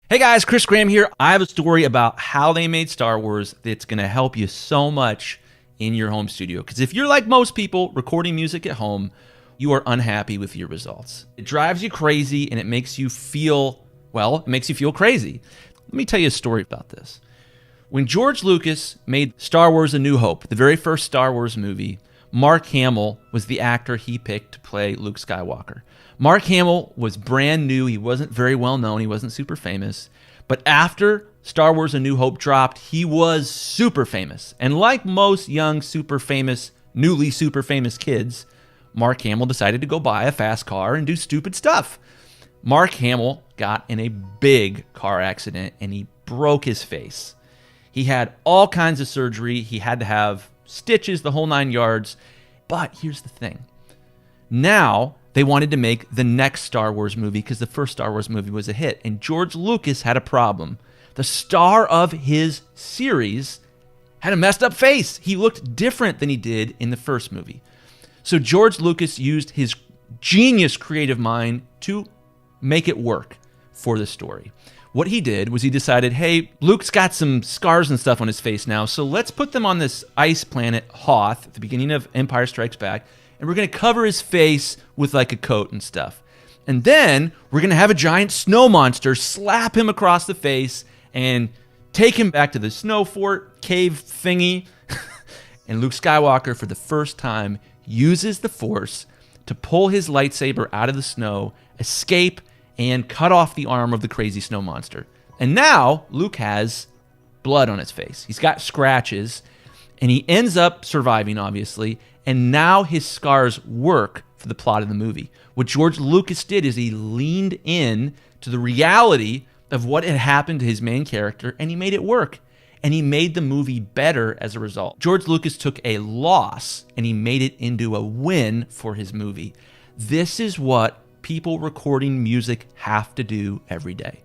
Hey guys, Chris Graham here. I have a story about how they made Star Wars that's going to help you so much in your home studio. Because if you're like most people recording music at home, you are unhappy with your results. It drives you crazy and it makes you feel, well, it makes you feel crazy. Let me tell you a story about this. When George Lucas made Star Wars A New Hope, the very first Star Wars movie, Mark Hamill was the actor he picked to play Luke Skywalker. Mark Hamill was brand new. He wasn't very well known. He wasn't super famous. But after Star Wars A New Hope dropped, he was super famous. And like most young, newly super famous kids, Mark Hamill decided to go buy a fast car and do stupid stuff. Mark Hamill got in a big car accident and he broke his face. He had all kinds of surgery. He had to have stitches, the whole 9 yards. But here's the thing. Now they wanted to make the next Star Wars movie because the first Star Wars movie was a hit. And George Lucas had a problem. The star of his series had a messed up face. He looked different than he did in the first movie. So George Lucas used his genius creative mind to make it work for the story. What he did was he decided, hey, Luke's got some scars and stuff on his face now, so let's put them on this ice planet, Hoth, at the beginning of Empire Strikes Back, and we're going to cover his face with like a coat and stuff. And then we're going to have a giant snow monster slap him across the face and take him back to the snow fort cave thingy. And Luke Skywalker, for the first time, uses the Force to pull his lightsaber out of the snow, escape, and cut off the arm of the crazy snow monster. And now Luke has blood on his face. He's got scratches, and he ends up surviving, obviously, and now his scars work for the plot of the movie. What George Lucas did is he leaned in to the reality of what had happened to his main character, and he made it work. And he made the movie better as a result. George Lucas took a loss, and he made it into a win for his movie. This is what people recording music have to do every day.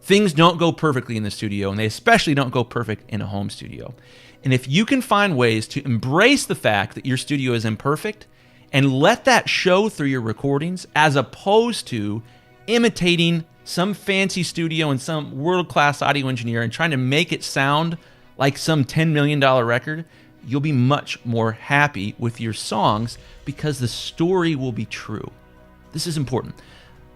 Things don't go perfectly in the studio, and they especially don't go perfect in a home studio. And if you can find ways to embrace the fact that your studio is imperfect and let that show through your recordings, as opposed to imitating some fancy studio and some world-class audio engineer and trying to make it sound like some $10 million record, you'll be much more happy with your songs because the story will be true. This is important.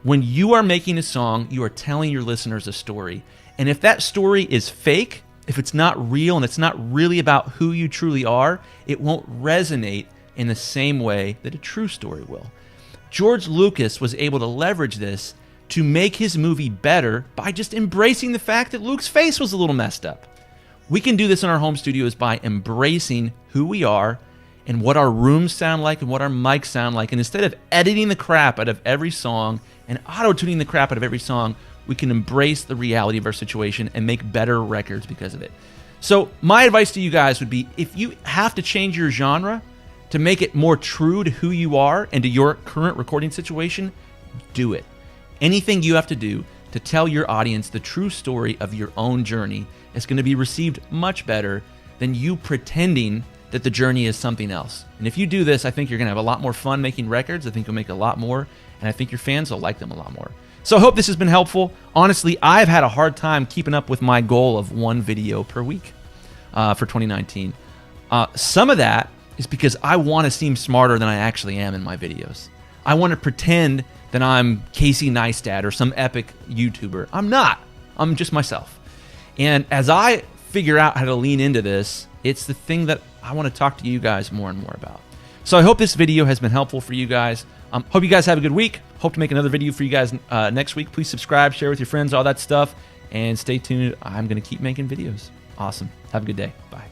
When you are making a song, you are telling your listeners a story. And if that story is fake, if it's not real and it's not really about who you truly are, it won't resonate in the same way that a true story will. George Lucas was able to leverage this to make his movie better by just embracing the fact that Luke's face was a little messed up. We can do this in our home studios by embracing who we are and what our rooms sound like and what our mics sound like. And instead of editing the crap out of every song and auto-tuning the crap out of every song, we can embrace the reality of our situation and make better records because of it. So my advice to you guys would be, if you have to change your genre to make it more true to who you are and to your current recording situation, do it. Anything you have to do to tell your audience the true story of your own journey is going to be received much better than you pretending that the journey is something else. And if you do this, I think you're going to have a lot more fun making records. I think you'll make a lot more, and I think your fans will like them a lot more. So I hope this has been helpful. Honestly, I've had a hard time keeping up with my goal of 1 video per week for 2019. Some of that is because I want to seem smarter than I actually am in my videos. I want to pretend that I'm Casey Neistat or some epic YouTuber. I'm not. I'm just myself. And as I figure out how to lean into this, it's the thing that I want to talk to you guys more and more about. So I hope this video has been helpful for you guys. Hope you guys have a good week. Hope to make another video for you guys next week. Please subscribe, share with your friends, all that stuff, and stay tuned. I'm going to keep making videos. Awesome. Have a good day. Bye.